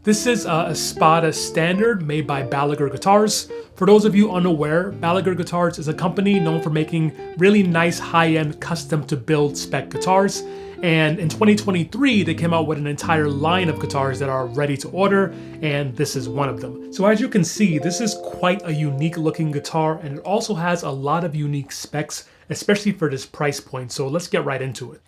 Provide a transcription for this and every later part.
This is a Espada standard made by Balaguer Guitars. For those of you unaware, Balaguer Guitars is a company known for making really nice high-end custom-to-build spec guitars. And in 2023, they came out with an entire line of guitars that are ready to order, and this is one of them. So as you can see, this is quite a unique looking guitar, and it also has a lot of unique specs, especially for this price point. So let's get right into it.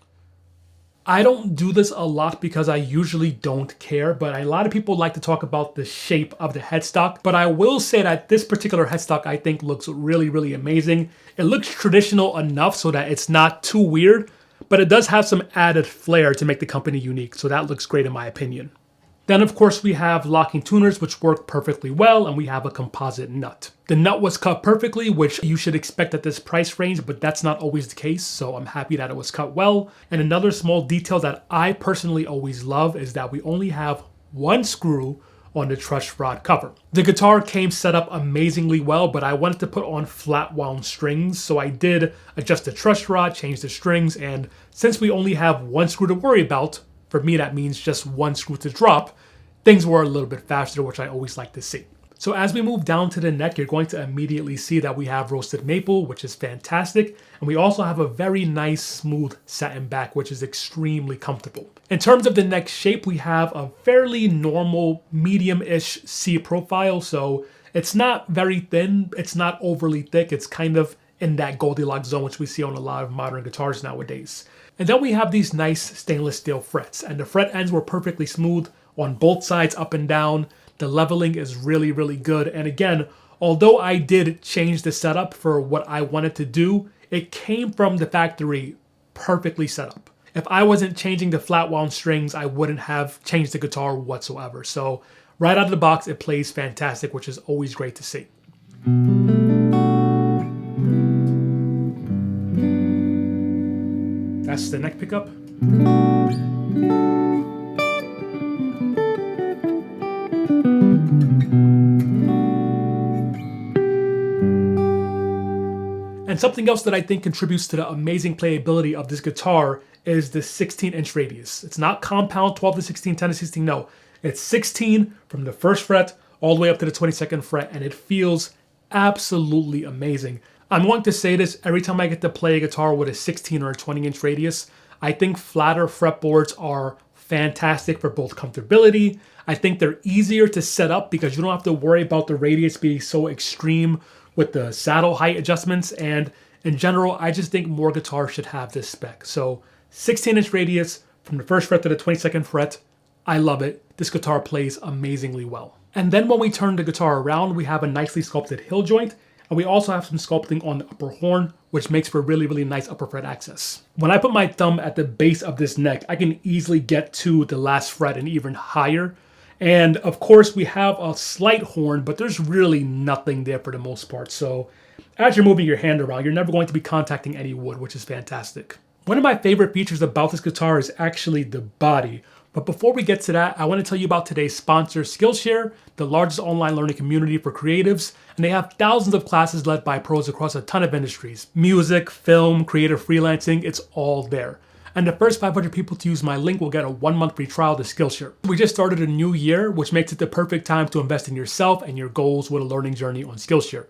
I don't do this a lot because I usually don't care, but a lot of people like to talk about the shape of the headstock. But I will say that this particular headstock I think looks really, really amazing. It looks traditional enough so that it's not too weird, but it does have some added flair to make the company unique, so that looks great in my opinion. Then of course we have locking tuners which work perfectly well, and we have a composite nut. The nut was cut perfectly, which you should expect at this price range, but that's not always the case, so I'm happy that it was cut well. And another small detail that I personally always love is that we only have one screw on the truss rod cover. The guitar came set up amazingly well, but I wanted to put on flat wound strings, so I did adjust the truss rod, change the strings, and since we only have one screw to worry about, for me that means just one screw to drop, things were a little bit faster, which I always like to see. So as we move down to the neck, you're going to immediately see that we have roasted maple, which is fantastic. And we also have a very nice smooth satin back, which is extremely comfortable. In terms of the neck shape, we have a fairly normal medium-ish C profile. So it's not very thin, it's not overly thick. It's kind of in that Goldilocks zone, which we see on a lot of modern guitars nowadays. And then we have these nice stainless steel frets, and the fret ends were perfectly smooth on both sides, up and down. The leveling is really, really good. And again, although I did change the setup for what I wanted to do, it came from the factory perfectly set up. If I wasn't changing the flat wound strings, I wouldn't have changed the guitar whatsoever. So right out of the box, it plays fantastic, which is always great to see. That's the neck pickup. And something else that I think contributes to the amazing playability of this guitar is the 16-inch radius. It's not compound 12 to 16, 10 to 16, no. It's 16 from the first fret all the way up to the 22nd fret, and it feels absolutely amazing. I'm going to say this every time I get to play a guitar with a 16 or a 20-inch radius. I think flatter fretboards are fantastic for both comfortability. I think they're easier to set up because you don't have to worry about the radius being so extreme with the saddle height adjustments, and in general, I just think more guitars should have this spec. So 16-inch radius from the first fret to the 22nd fret, I love it. This guitar plays amazingly well. And then when we turn the guitar around, we have a nicely sculpted hill joint, and we also have some sculpting on the upper horn, which makes for really, really nice upper fret access. When I put my thumb at the base of this neck, I can easily get to the last fret and even higher. And of course we have a slight horn, but there's really nothing there for the most part. So as you're moving your hand around, you're never going to be contacting any wood, which is fantastic. One of my favorite features about this guitar is actually the body. But before we get to that, I want to tell you about today's sponsor, Skillshare, the largest online learning community for creatives. And they have thousands of classes led by pros across a ton of industries. Music, film, creative freelancing, it's all there. And the first 500 people to use my link will get a 1-month free trial to Skillshare. We just started a new year, which makes it the perfect time to invest in yourself and your goals with a learning journey on Skillshare.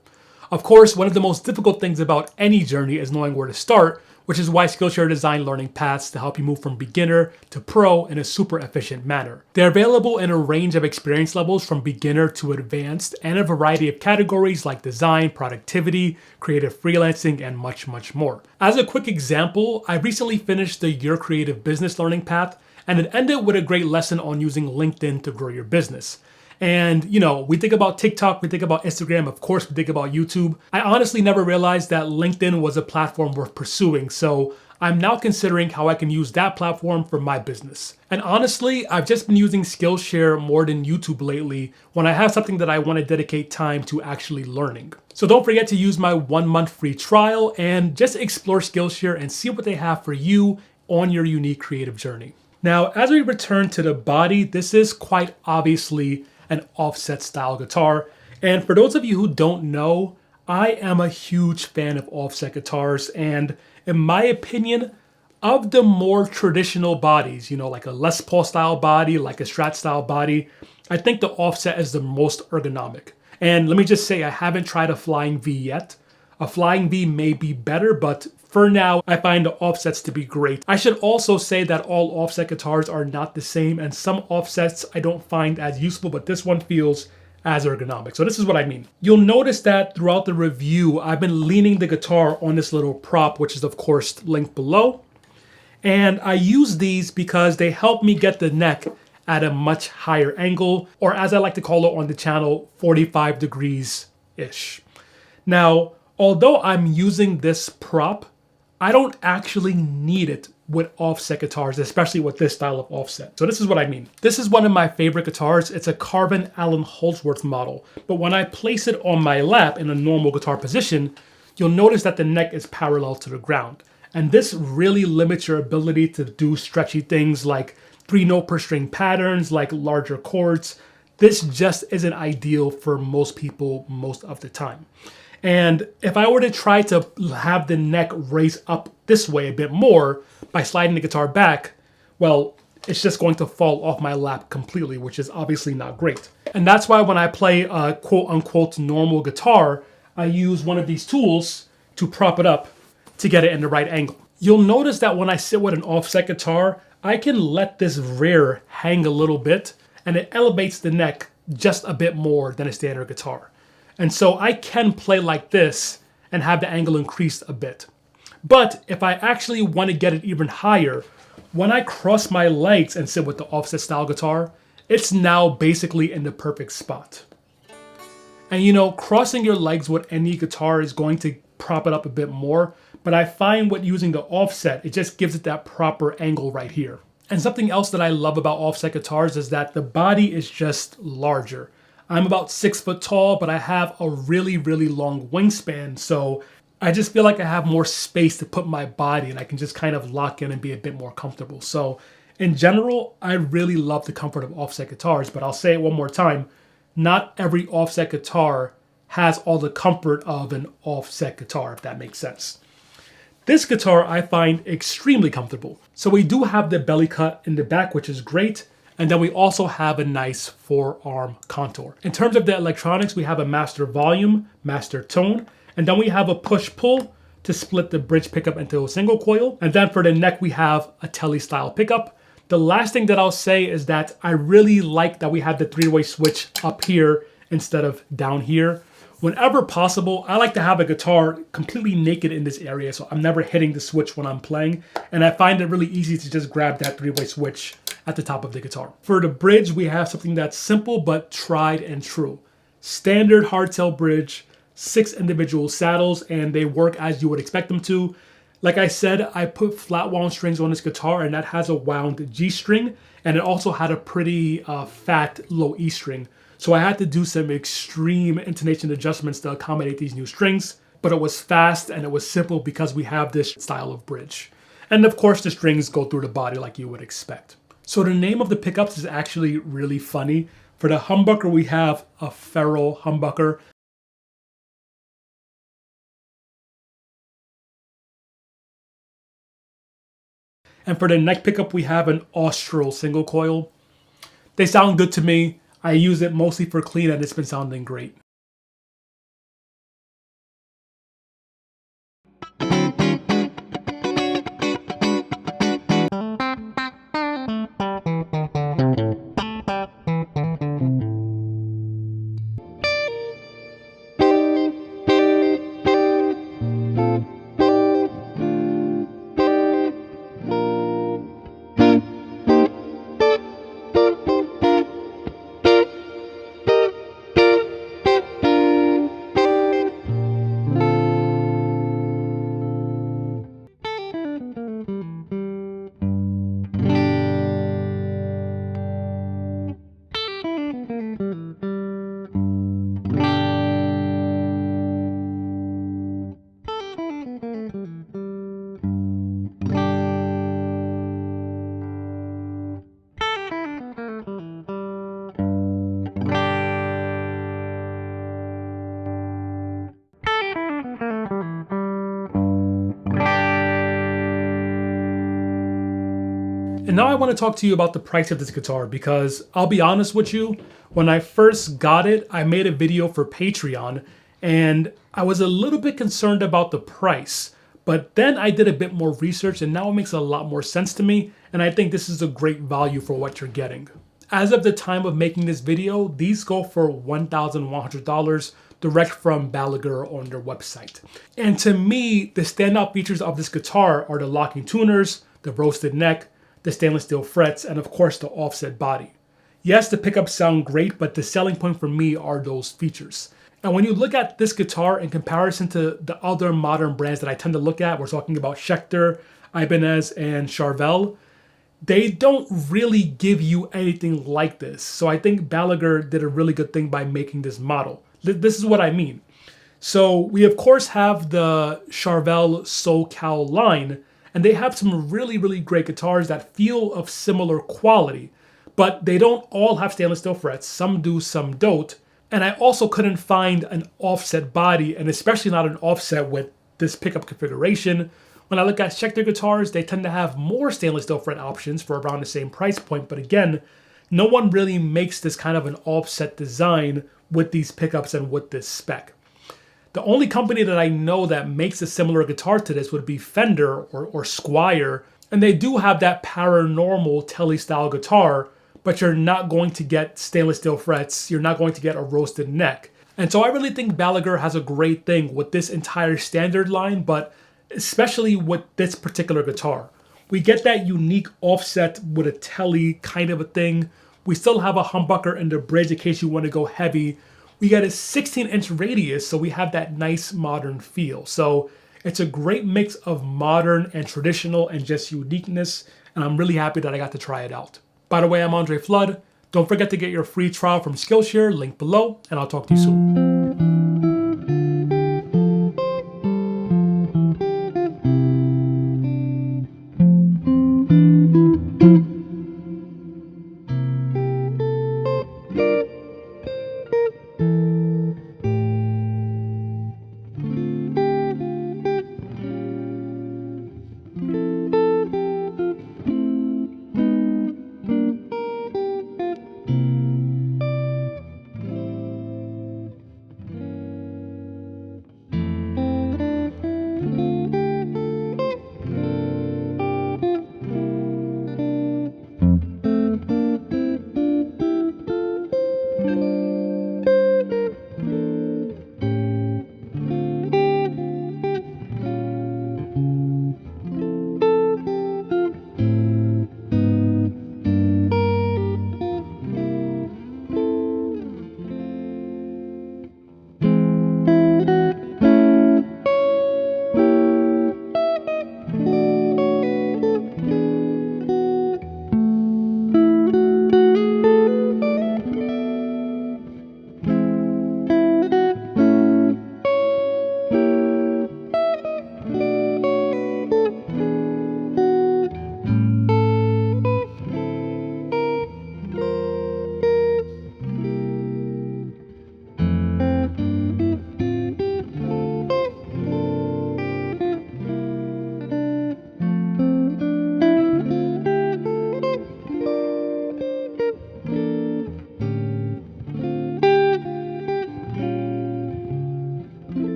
Of course, one of the most difficult things about any journey is knowing where to start, which is why Skillshare designed learning paths to help you move from beginner to pro in a super efficient manner. They're available in a range of experience levels from beginner to advanced, and a variety of categories like design, productivity, creative freelancing, and much, much more. As a quick example, I recently finished the Your Creative Business learning path, and it ended with a great lesson on using LinkedIn to grow your business. And, you know, we think about TikTok, we think about Instagram, of course we think about YouTube. I honestly never realized that LinkedIn was a platform worth pursuing, so I'm now considering how I can use that platform for my business. And honestly, I've just been using Skillshare more than YouTube lately when I have something that I want to dedicate time to actually learning. So don't forget to use my 1-month free trial and just explore Skillshare and see what they have for you on your unique creative journey. Now, as we return to the body, this is quite obviously an offset style guitar. And for those of you who don't know, I am a huge fan of offset guitars. And in my opinion, of the more traditional bodies, you know, like a Les Paul style body, like a Strat style body, I think the offset is the most ergonomic. And let me just say, I haven't tried a flying V yet. A flying V may be better, but for now, I find the offsets to be great. I should also say that all offset guitars are not the same, and some offsets I don't find as useful, but this one feels as ergonomic. So this is what I mean. You'll notice that throughout the review, I've been leaning the guitar on this little prop, which is of course linked below. And I use these because they help me get the neck at a much higher angle, or as I like to call it on the channel, 45 degrees-ish. Now, although I'm using this prop, I don't actually need it with offset guitars, especially with this style of offset. So this is what I mean. This is one of my favorite guitars. It's a carbon Allen Holdsworth model, but when I place it on my lap in a normal guitar position, you'll notice that the neck is parallel to the ground. And this really limits your ability to do stretchy things like 3-note per string patterns, like larger chords. This just isn't ideal for most people most of the time. And if I were to try to have the neck raise up this way a bit more by sliding the guitar back, well, it's just going to fall off my lap completely, which is obviously not great. And that's why when I play a quote unquote normal guitar, I use one of these tools to prop it up to get it in the right angle. You'll notice that when I sit with an offset guitar, I can let this rear hang a little bit and it elevates the neck just a bit more than a standard guitar. And so I can play like this and have the angle increased a bit. But if I actually want to get it even higher, when I cross my legs and sit with the offset style guitar, it's now basically in the perfect spot. And you know, crossing your legs with any guitar is going to prop it up a bit more, but I find with using the offset, it just gives it that proper angle right here. And something else that I love about offset guitars is that the body is just larger. I'm about 6 foot tall, but I have a really, really long wingspan. So I just feel like I have more space to put my body and I can just kind of lock in and be a bit more comfortable. So in general, I really love the comfort of offset guitars, but I'll say it one more time. Not every offset guitar has all the comfort of an offset guitar, if that makes sense. This guitar I find extremely comfortable. So we do have the belly cut in the back, which is great. And then we also have a nice forearm contour. In terms of the electronics, we have a master volume, master tone, and then we have a push-pull to split the bridge pickup into a single coil. And then for the neck, we have a telly style pickup. The last thing that I'll say is that I really like that we have the 3-way switch up here instead of down here. Whenever possible, I like to have a guitar completely naked in this area, so I'm never hitting the switch when I'm playing. And I find it really easy to just grab that 3-way switch at the top of the guitar. For the bridge, we have something that's simple but tried and true. Standard hardtail bridge, 6 individual saddles, and they work as you would expect them to. Like I said, I put flat wound strings on this guitar, and that has a wound G string, and it also had a pretty fat low E string. So I had to do some extreme intonation adjustments to accommodate these new strings, but it was fast and it was simple because we have this style of bridge. And of course the strings go through the body like you would expect. So the name of the pickups is actually really funny. For the humbucker, we have a ferrule humbucker. And for the neck pickup, we have an Austral single coil. They sound good to me. I use it mostly for clean and it's been sounding great. And now I want to talk to you about the price of this guitar, because I'll be honest with you, when I first got it, I made a video for Patreon and I was a little bit concerned about the price. But then I did a bit more research and now it makes a lot more sense to me, and I think this is a great value for what you're getting. As of the time of making this video, these go for $1,100 direct from Balaguer on their website. And to me, the standout features of this guitar are the locking tuners, the roasted neck, the stainless steel frets, and of course the offset body. Yes, the pickups sound great, but the selling point for me are those features. And when you look at this guitar in comparison to the other modern brands that I tend to look at, we're talking about Schecter, Ibanez, and Charvel, they don't really give you anything like this. So I think Balaguer did a really good thing by making this model. This is what I mean. So we of course have the Charvel SoCal line, and they have some really, really great guitars that feel of similar quality, but they don't all have stainless steel frets. Some do, some don't. And I also couldn't find an offset body, and especially not an offset with this pickup configuration. When I look at Schecter guitars, they tend to have more stainless steel fret options for around the same price point, but again, no one really makes this kind of an offset design with these pickups and with this spec. The only company that I know that makes a similar guitar to this would be Fender or Squier, and they do have that paranormal Tele style guitar, but you're not going to get stainless steel frets, you're not going to get a roasted neck. And so I really think Balaguer has a great thing with this entire standard line, but especially with this particular guitar. We get that unique offset with a Tele kind of a thing. We still have a humbucker in the bridge in case you want to go heavy. We get a 16-inch radius, so we have that nice modern feel. So it's a great mix of modern and traditional and just uniqueness, and I'm really happy that I got to try it out. By the way, I'm Andre Flood. Don't forget to get your free trial from Skillshare, link below, and I'll talk to you soon.